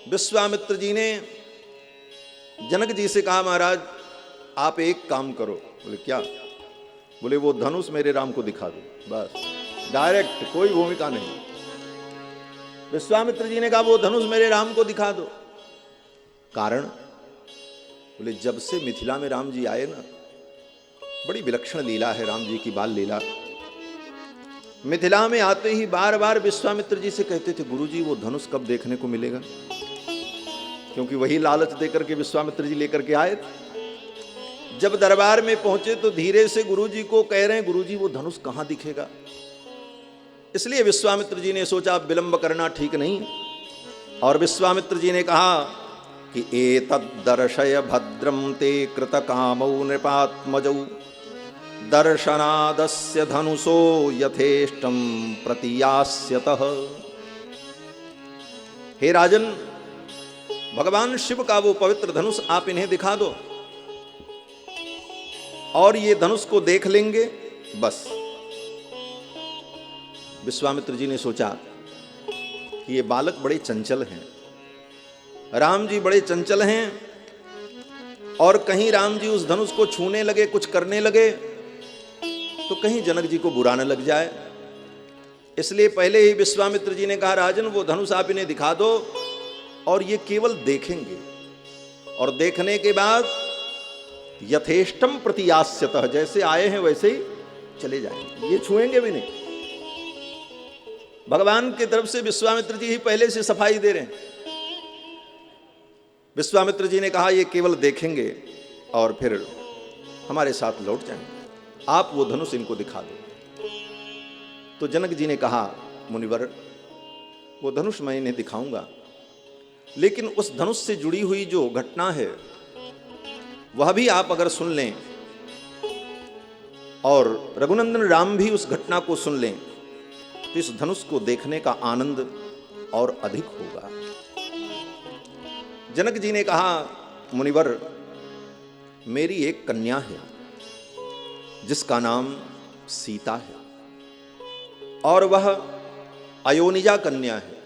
विश्वामित्र जी ने जनक जी से कहा, महाराज आप एक काम करो। बोले क्या? बोले वो धनुष मेरे राम को दिखा दो, बस डायरेक्ट, कोई भूमिका नहीं। विश्वामित्र जी ने कहा वो धनुष मेरे राम को दिखा दो। कारण? बोले जब से मिथिला में राम जी आए ना, बड़ी विलक्षण लीला है राम जी की, बाल लीला। मिथिला में आते ही बार बार विश्वामित्र जी से कहते थे, गुरुजी वो धनुष कब देखने को मिलेगा? क्योंकि वही लालच देकर के विश्वामित्र जी लेकर के आए थे। जब दरबार में पहुंचे तो धीरे से गुरुजी को कह रहे हैं, गुरुजी वो धनुष कहां दिखेगा? इसलिए विश्वामित्र जी ने सोचा अब विलंब करना ठीक नहीं, और विश्वामित्र जी ने कहा कि एतद्दर्शय भद्रम ते कृतकामौ नृपात्मजौ दर्शनादस्य धनुषो यथेष्टम प्रतियास्यतः। हे राजन, भगवान शिव का वो पवित्र धनुष आप इन्हें दिखा दो और ये धनुष को देख लेंगे बस। विश्वामित्र जी ने सोचा कि ये बालक बड़े चंचल हैं, राम जी बड़े चंचल हैं, और कहीं राम जी उस धनुष को छूने लगे, कुछ करने लगे तो कहीं जनक जी को बुरा न लग जाए। इसलिए पहले ही विश्वामित्र जी ने कहा, राजन वो धनुष आप इन्हें दिखा दो और ये केवल देखेंगे, और देखने के बाद यथेष्टम प्रतियास्यतः, जैसे आए हैं वैसे ही चले जाएंगे, ये छुएंगे भी नहीं। भगवान की तरफ से विश्वामित्र जी ही पहले से सफाई दे रहे हैं। विश्वामित्र जी ने कहा ये केवल देखेंगे और फिर हमारे साथ लौट जाएंगे, आप वो धनुष इनको दिखा दो। तो जनक जी ने कहा, मुनिवर वो धनुष मैं इन्हें दिखाऊंगा, लेकिन उस धनुष से जुड़ी हुई जो घटना है वह भी आप अगर सुन लें और रघुनंदन राम भी उस घटना को सुन लें तो इस धनुष को देखने का आनंद और अधिक होगा। जनक जी ने कहा, मुनिवर मेरी एक कन्या है जिसका नाम सीता है, और वह अयोनिजा कन्या है।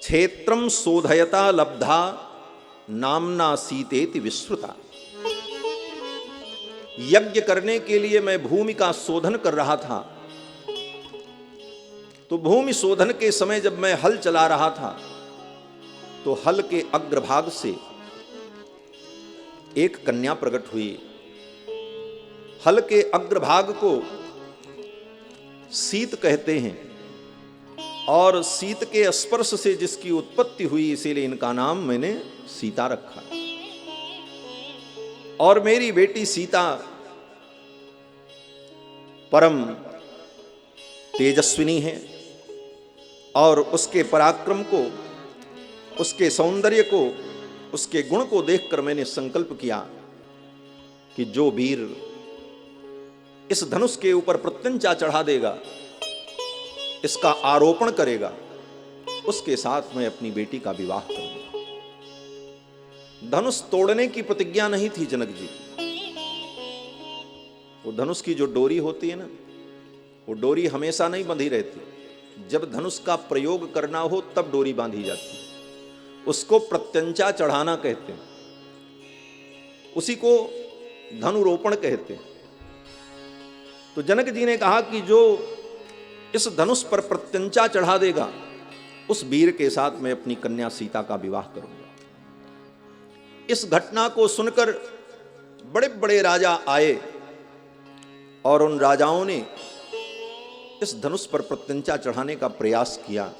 क्षेत्रम शोधयता लब्धा नामना सीतेति विश्रुता। यज्ञ करने के लिए मैं भूमि का शोधन कर रहा था, तो भूमि शोधन के समय जब मैं हल चला रहा था तो हल के अग्रभाग से एक कन्या प्रकट हुई। हल के अग्रभाग को सीत कहते हैं, और सीत के स्पर्श से जिसकी उत्पत्ति हुई इसीलिए इनका नाम मैंने सीता रखा। और मेरी बेटी सीता परम तेजस्विनी है, और उसके पराक्रम को, उसके सौंदर्य को, उसके गुण को देखकर मैंने संकल्प किया कि जो वीर इस धनुष के ऊपर प्रत्यंचा चढ़ा देगा, इसका आरोपण करेगा, उसके साथ मैं अपनी बेटी का विवाह करूंगा। धनुष तोड़ने की प्रतिज्ञा नहीं थी जनक जी। वो धनुष की जो डोरी होती है ना, वो डोरी हमेशा नहीं बंधी रहती। जब धनुष का प्रयोग करना हो तब डोरी बांधी जाती है, उसको प्रत्यंचा चढ़ाना कहते हैं, उसी को धनुरोपण कहते हैं। तो जनक जी ने कहा कि जो इस धनुष पर प्रत्यंचा चढ़ा देगा उस वीर के साथ मैं अपनी कन्या सीता का विवाह करूंगा। इस घटना को सुनकर बड़े बड़े राजा आए और उन राजाओं ने इस धनुष पर प्रत्यंचा चढ़ाने का प्रयास किया,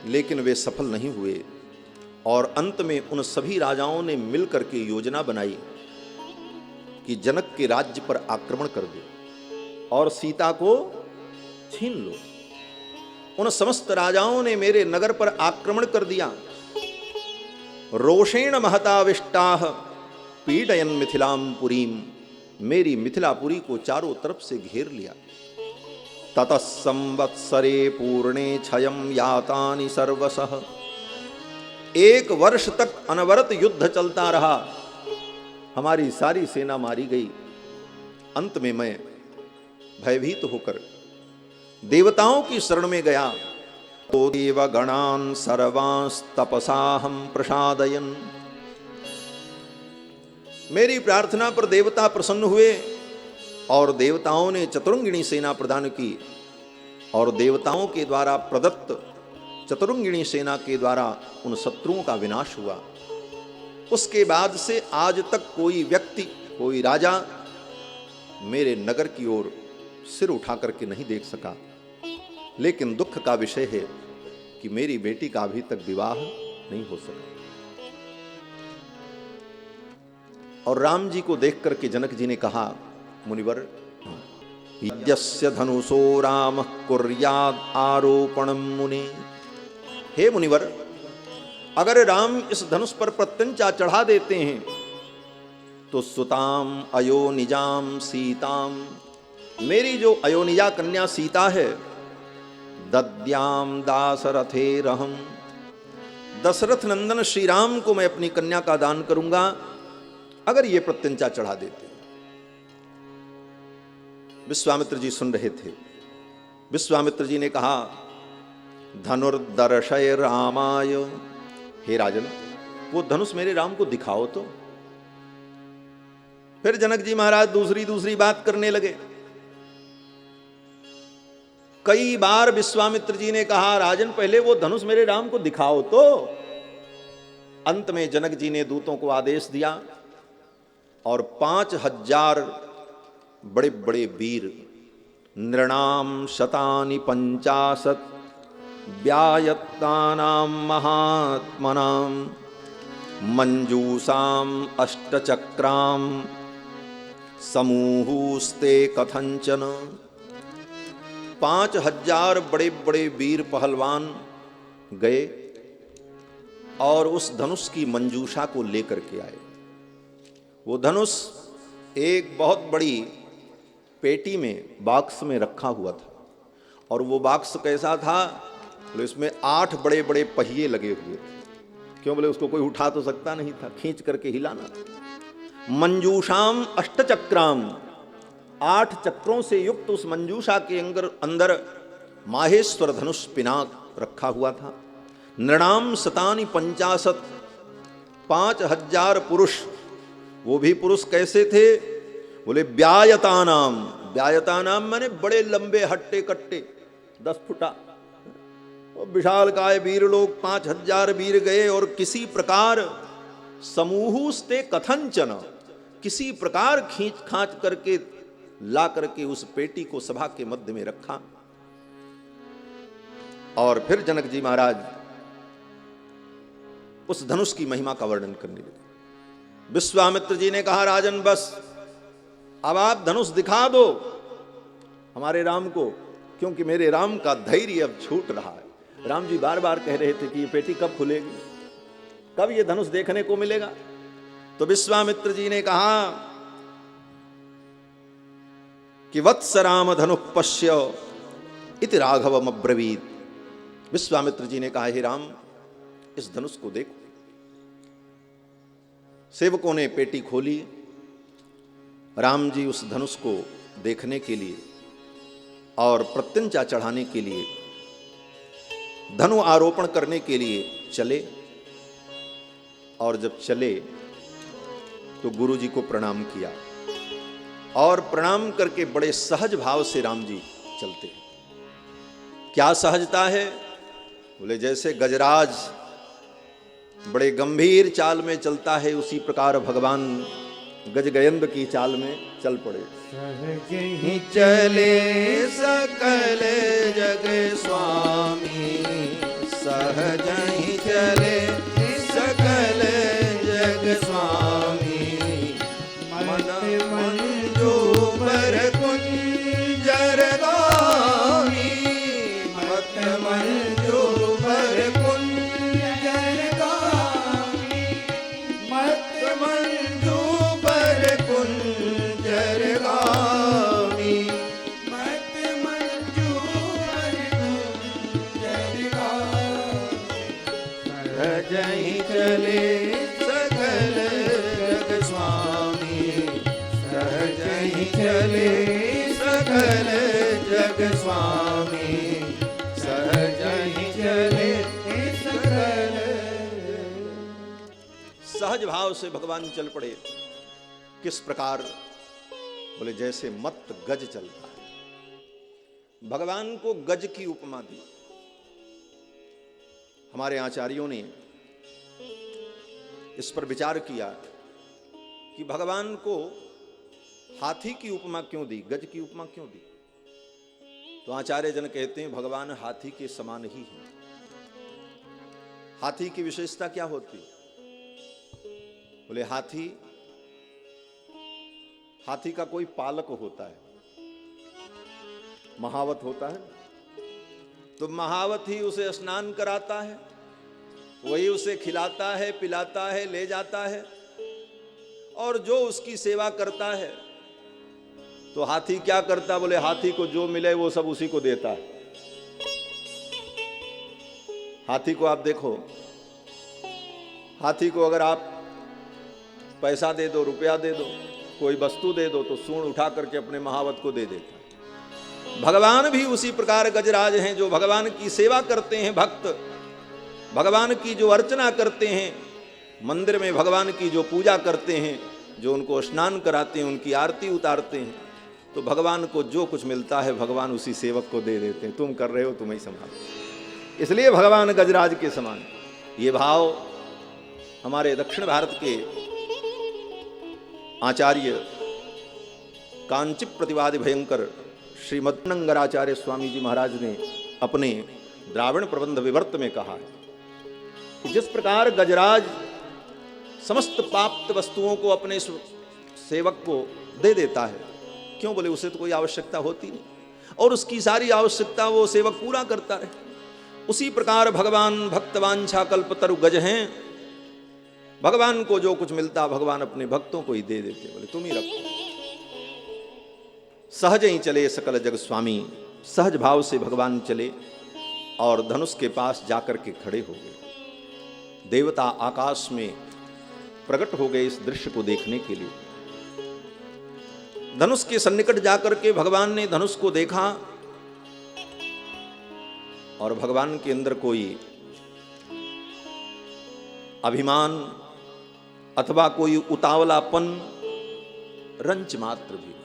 लेकिन वे सफल नहीं हुए, और अंत में उन सभी राजाओं ने मिलकर के योजना बनाई कि जनक के राज्य पर आक्रमण कर दो और सीता को छीन लो। उन समस्त राजाओं ने मेरे नगर पर आक्रमण कर दिया। रोषेण महताविष्टाः पीडयन् मिथिलां पुरीं, मेरी मिथिलापुरी को चारों तरफ से घेर लिया। ततः संवत्सरे पूर्णे क्षयं यातानि सर्वशः, एक वर्ष तक अनवरत युद्ध चलता रहा, हमारी सारी सेना मारी गई। अंत में मैं भयभीत होकर देवताओं की शरण में गया देवगणान् सर्वांस्तपसाहं प्रसादयन्। मेरी प्रार्थना पर देवता प्रसन्न हुए और देवताओं ने चतुरंगिणी सेना प्रदान की और देवताओं के द्वारा प्रदत्त चतुरंगिणी सेना के द्वारा उन शत्रुओं का विनाश हुआ। उसके बाद से आज तक कोई व्यक्ति, कोई राजा मेरे नगर की ओर सिर उठा करके नहीं देख सका। लेकिन दुख का विषय है कि मेरी बेटी का अभी तक विवाह नहीं हो सका। और राम जी को देख करके जनक जी ने कहा, मुनिवर, यस्य धनुषो राम कुर्याद आरोपणम मुनि। हे मुनिवर, अगर राम इस धनुष पर प्रत्यंचा चढ़ा देते हैं तो सुताम अयोनिजाम सीताम, मेरी जो अयोनिजा कन्या सीता है, दद्याम दासरथे रहम, दशरथ नंदन श्री राम को मैं अपनी कन्या का दान करूंगा अगर ये प्रत्यंचा चढ़ा देते। विश्वामित्र जी सुन रहे थे। विश्वामित्र जी ने कहा, धनुर्दर्शय रामाय, हे राजन, वो धनुष मेरे राम को दिखाओ तो। फिर जनक जी महाराज दूसरी बात करने लगे। कई बार विश्वामित्र जी ने कहा, राजन पहले वो धनुष मेरे राम को दिखाओ तो। अंत में जनक जी ने दूतों को आदेश दिया और 5000 बड़े बड़े वीर, नृणाम शतानि 50 व्यायत्तानां महात्मनां मंजूषाम अष्टचक्रां समूहुस्ते कथंचन। 5000 बड़े बड़े वीर पहलवान गए और उस धनुष की मंजूषा को लेकर के आए। वो धनुष एक बहुत बड़ी पेटी में, बॉक्स में रखा हुआ था। और वो बॉक्स कैसा था? बोले इसमें 8 बड़े बड़े पहिए लगे हुए थे। क्यों? बोले उसको कोई उठा तो सकता नहीं था, खींच करके हिलाना था। मंजूषाम अष्टचक्राम, 8 चक्रों से युक्त उस मंजूषा के अंदर माहेश्वर धनुष पिनाक रखा हुआ था। नृणाम शतानि 50, 5000 पुरुष। वो भी पुरुष कैसे थे? बोले व्यायतानाम, व्यायतानाम माने बड़े लंबे हट्टे कट्टे, 10 फुटा विशाल काय वीर लोग। 5000 वीर गए और किसी प्रकार समूहुस्ते कथंचन, किसी प्रकार खींच खांच करके ला करके उस पेटी को सभा के मध्य में रखा। और फिर जनक जी महाराज उस धनुष की महिमा का वर्णन करने लगे। विश्वामित्र जी ने कहा, राजन बस अब आप धनुष दिखा दो हमारे राम को, क्योंकि मेरे राम का धैर्य अब छूट रहा है। राम जी बार बार कह रहे थे कि ये पेटी कब खुलेगी, कब ये धनुष देखने को मिलेगा। तो विश्वामित्र जी ने कहा कि वत्स राम धनुः पश्य इति राघवम अब्रवीत। विश्वामित्र जी ने कहा, हे राम, इस धनुष को देखो। सेवकों ने पेटी खोली। राम जी उस धनुष को देखने के लिए और प्रत्यंचा चढ़ाने के लिए, धनु आरोपण करने के लिए चले। और जब चले तो गुरु जी को प्रणाम किया और प्रणाम करके बड़े सहज भाव से राम जी चलते हैं। क्या सहजता है? बोले जैसे गजराज बड़े गंभीर चाल में चलता है, उसी प्रकार भगवान गजगयंद की चाल में चल पड़े। सहज ही चले सकल जग स्वामी, सहज ही चले सकल जग स्वामी। मन मंजू पर कुंजर गामी, मत मंजू पर कुंजर गामी, मत मंजू पर कुंजर गामी, मत मंजू पर कुंजर गामी। सहज ही चले सकल जग स्वामी, सहज ही चले सकल जग स्वामी, सहज ही चले सहज भाव से भगवान चल पड़े। किस प्रकार? बोले जैसे मत गज चलता है। भगवान को गज की उपमा दी। हमारे आचार्यों ने इस पर विचार किया कि भगवान को हाथी की उपमा क्यों दी, गज की उपमा क्यों दी? तो आचार्य जन कहते हैं भगवान हाथी के समान ही है। हाथी की विशेषता क्या होती? बोले हाथी का कोई पालक होता है, महावत होता है, तो महावत ही उसे स्नान कराता है, वही उसे खिलाता है, पिलाता है, ले जाता है, और जो उसकी सेवा करता है। तो हाथी क्या करता? बोले हाथी को जो मिले वो सब उसी को देता है। हाथी को आप देखो, हाथी को अगर आप पैसा दे दो, रुपया दे दो, कोई वस्तु दे दो, तो सूंड उठा करके अपने महावत को दे देता। भगवान भी उसी प्रकार गजराज हैं, जो भगवान की सेवा करते हैं। भक्त भगवान की जो अर्चना करते हैं, मंदिर में भगवान की जो पूजा करते हैं, जो उनको स्नान कराते हैं, उनकी आरती उतारते हैं, तो भगवान को जो कुछ मिलता है भगवान उसी सेवक को दे देते हैं। तुम कर रहे हो, तुम ही संभालो। इसलिए भगवान गजराज के समान। ये भाव हमारे दक्षिण भारत के आचार्य कांचित प्रतिवादी भयंकर श्री मद्दनंगराचार्य स्वामी जी महाराज ने अपने द्राविण प्रबंध विवर्त में कहा है कि जिस प्रकार गजराज समस्त प्राप्त वस्तुओं को अपने सेवक को दे देता है, क्यों? बोले उसे तो कोई आवश्यकता होती नहीं, और उसकी सारी आवश्यकता वो सेवक पूरा करता रहे। उसी प्रकार भगवान भक्तवांछा कल्पतरु गज हैं। भगवान को जो कुछ मिलता भगवान अपने भक्तों को ही दे देते। बोले तुम ही रखो। सहज ही चले सकल जग स्वामी। सहज भाव से भगवान चले और धनुष के पास जाकर के खड़े हो गए। देवता आकाश में प्रकट हो गए इस दृश्य को देखने के लिए। धनुष के सन्निकट जाकर के भगवान ने धनुष को देखा, और भगवान के अंदर कोई अभिमान अथवा कोई उतावलापन रंच मात्र भी नहीं।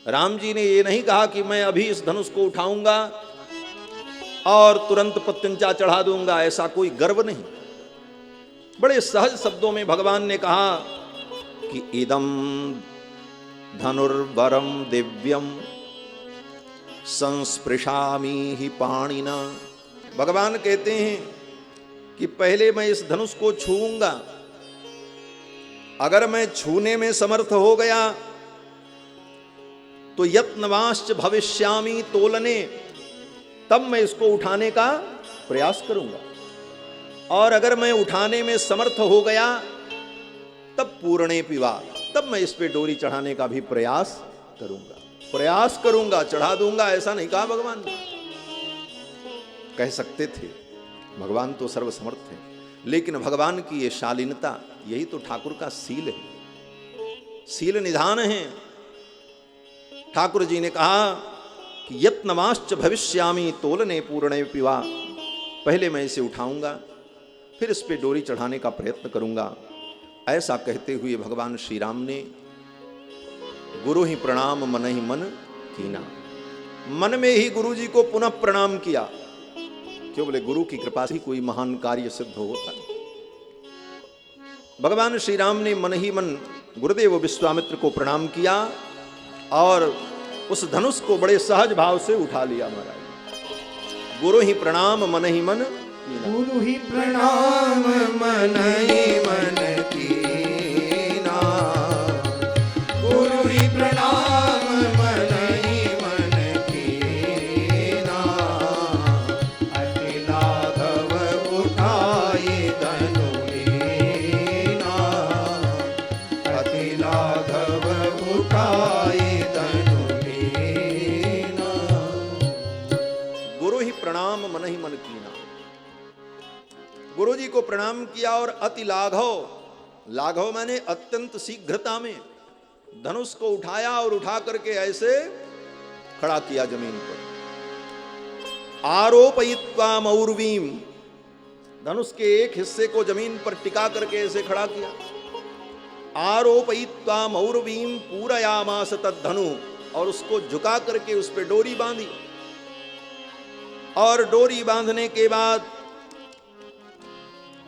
राम जी ने ये नहीं कहा कि मैं अभी इस धनुष को उठाऊंगा और तुरंत प्रत्यंचा चढ़ा दूंगा, ऐसा कोई गर्व नहीं। बड़े सहज शब्दों में भगवान ने कहा कि इदम धनुर्वरम दिव्यम संस्पृशामि हि पाणिना। भगवान कहते हैं कि पहले मैं इस धनुष को छूऊंगा, अगर मैं छूने में समर्थ हो गया तो यत्नवाश्च भविष्यामि तोलने, तब मैं इसको उठाने का प्रयास करूंगा, और अगर मैं उठाने में समर्थ हो गया तब पूर्णे पिवा, तब मैं इस पे डोरी चढ़ाने का भी प्रयास करूंगा, चढ़ा दूंगा। ऐसा नहीं कहा भगवान ने। कह सकते थे, भगवान तो सर्वसमर्थ है, लेकिन भगवान की ये शालीनता, यही तो ठाकुर का सील है, सील निधान है। ठाकुर जी ने कहा कि यत्नवाश्च भविष्यामि तोलने पूर्णे पिवा, पहले मैं इसे उठाऊंगा, फिर इस पे डोरी चढ़ाने का प्रयत्न करूंगा। ऐसा कहते हुए भगवान श्री राम ने गुरु ही प्रणाम मन ही मन कीना, मन में ही गुरु जी को पुनः प्रणाम किया। क्यों? बोले गुरु की कृपा से कोई महान कार्य सिद्ध होता है। भगवान श्री राम ने मन ही मन गुरुदेव विश्वामित्र को प्रणाम किया और उस धनुष को बड़े सहज भाव से उठा लिया। महाराज गुरु ही प्रणाम मन ही मन कीना, गुरु ही प्रणाम मन ही मन कीना, गुरु ही प्रणाम मन ही मन कीना, अति लाघव उठाए धनु लीना, अति लाघव उठाए धनु लीना। गुरु ही प्रणाम मन ही मन कीना। गुरु जी को प्रणाम किया और अति लाघव, लाघव माने अत्यंत शीघ्रता में धनुष को उठाया और उठा करके ऐसे खड़ा किया जमीन पर। आरोपयित्वा मौर्वीम, धनुष के एक हिस्से को जमीन पर टिका करके ऐसे खड़ा किया। आरोपयित्वा मौरवीम पूरयामास तद्धनु, और उसको झुका करके उस पर डोरी बांधी। और डोरी बांधने के बाद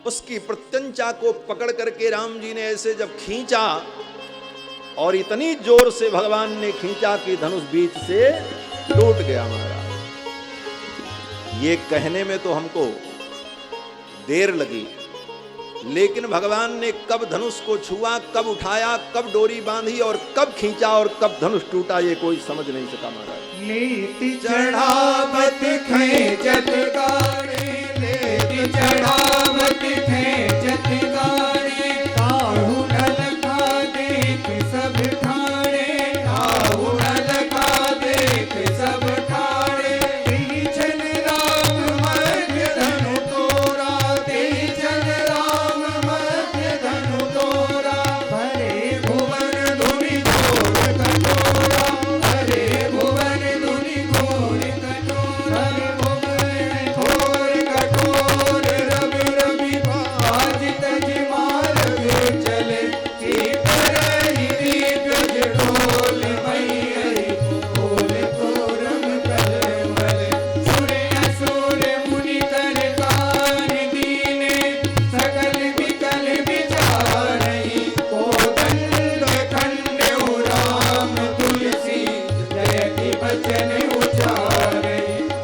उसकी प्रत्यंचा को पकड़ करके राम जी ने ऐसे जब खींचा, और इतनी जोर से भगवान ने खींचा कि धनुष बीच से टूट गया महाराज। ये कहने में तो हमको देर लगी, लेकिन भगवान ने कब धनुष को छुआ, कब उठाया, कब डोरी बांधी और कब खींचा और कब धनुष टूटा, ये कोई समझ नहीं सका महाराज। लेति चढ़ावत खेचत गाड़े, लेति चढ़ावत खेचत गाड़े, काहू ढलका देख सब ठाणे, काहू ढलका देख सब ठाणे। तेहि छन राम मध्य धनु तोरा, तेहि छन राम मध्य धनु तोरा। भरे भुवन धुनि घोर कठोरा, भरे भुवन धुनि घोर कठोरा। भरे भुवन घोर कठोर, रवि रवि बाज तज मार्ग चले। चीतर ही गज ढोल मैया, ढोल तोरम कलमल। सुर असुर मुनि कर कार दीने, सकल विकल विचारहि। कोदंड खंडउ राम तुलसी, जयति बचन उचारहि।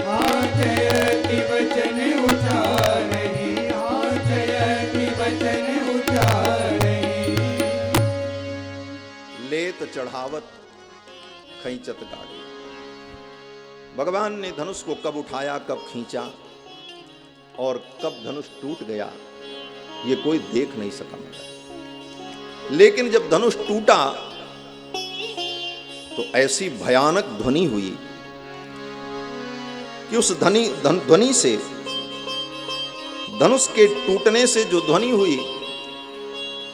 हाँ जयति बचन उचारहि, हाँ जयति बचन उचारहि। लेत चढ़ावत खींचत गाड़ी। भगवान ने धनुष को कब उठाया, कब खींचा और कब धनुष टूट गया, ये कोई देख नहीं सका मेरा। लेकिन जब धनुष टूटा तो ऐसी भयानक ध्वनि हुई कि उस ध्वनि से, धनुष के टूटने से जो ध्वनि हुई,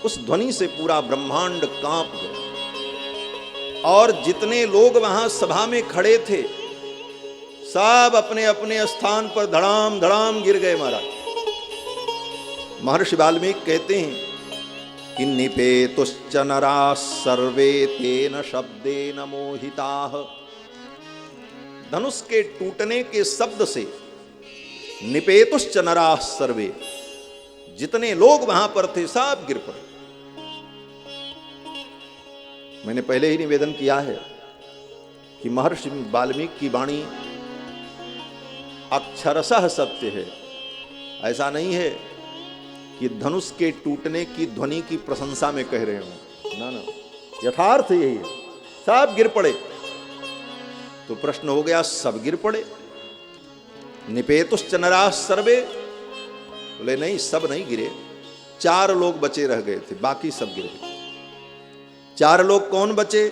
उस ध्वनि से पूरा ब्रह्मांड कांप गया। और जितने लोग वहां सभा में खड़े थे, सब अपने अपने स्थान पर धड़ाम धड़ाम गिर गए महाराज। महर्षि वाल्मीकि कहते हैं कि निपेतुश्च नराः सर्वे तेन शब्देन मोहिताः। धनुष के टूटने के शब्द से निपेतुश्च नराः सर्वे, जितने लोग वहां पर थे सब गिर पड़े। मैंने पहले ही निवेदन किया है कि महर्षि वाल्मीकि की वाणी अक्षरशः सत्य है। ऐसा नहीं है कि धनुष के टूटने की ध्वनि की प्रशंसा में कह रहे हो, ना ना, यथार्थ यही है, सब गिर पड़े। तो प्रश्न हो गया, सब गिर पड़े? निपेतुश्च नराः सर्वे, बोले नहीं, सब नहीं गिरे, 4 लोग बचे रह गए थे, बाकी सब गिर गए। 4 लोग कौन बचे?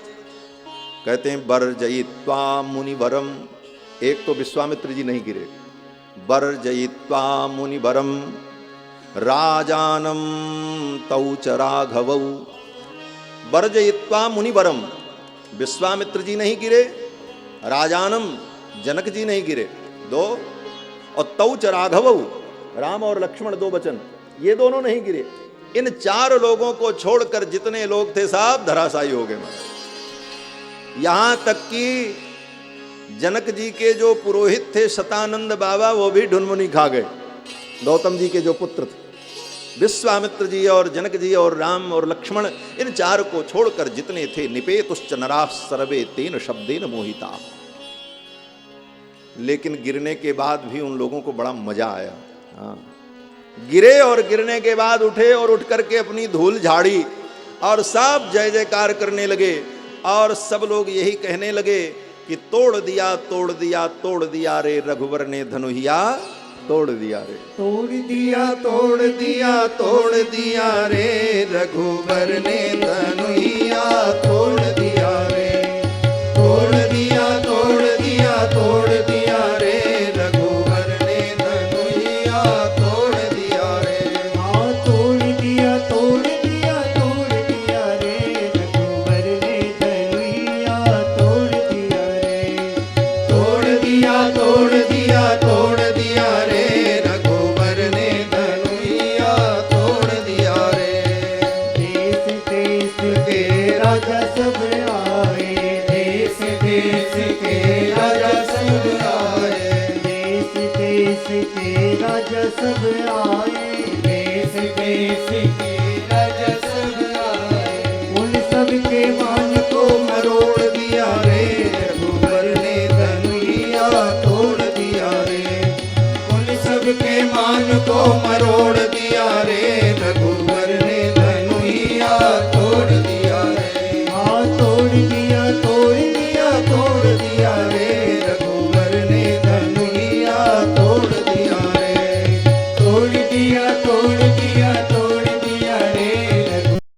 कहते हैं वर्जयित्वा मुनिवरम। एक तो विश्वामित्र जी नहीं गिरे। वर्जयित्वा मुनिवरम राजानम तौ च राघवौ। वर्जयित्वा मुनिवरम, विश्वामित्र जी नहीं गिरे, राजानम जनक जी नहीं गिरे, 2, और तौ च राघवौ, राम और लक्ष्मण 2 वचन, ये दोनों नहीं गिरे। इन 4 लोगों को छोड़कर जितने लोग थे सब धराशायी हो गए महाराज। यहां तक कि जनक जी के जो पुरोहित थे शतानंद बाबा, वो भी ढुनमुनी खा गए। गौतम जी के जो पुत्र थे, विश्वामित्र जी और जनक जी और राम और लक्ष्मण, इन 4 को छोड़कर जितने थे, निपेतुश्च नराः सर्वे तेन शब्देन मोहिता। लेकिन गिरने के बाद भी उन लोगों को बड़ा मजा आया। हाँ, गिरे और गिरने के बाद उठे और उठ करके अपनी धूल झाड़ी और सब जय जयकार करने लगे। और सब लोग यही कहने लगे कि तोड़ दिया तोड़ दिया तोड़ दिया रे रघुवर ने धनुहिया तोड़ दिया रे। तोड़ दिया तोड़ दिया तोड़ दिया रे, रघुवर ने धनुहिया तोड़ दिया रे। तोड़ दिया तोड़ दिया तोड़ दिया रे, रघुवर ने धनुहिया तोड़ दिया रे। हाँ तोड़ दिया तोड़ दिया तोड़ दिया रे, रघुवर ने धनुहिया तोड़ दिया रे। तोड़ दिया तोड़ दिया तोड़ दिया रे, रघुवर ने धनुहिया तेरा जब सब आए, देश देश की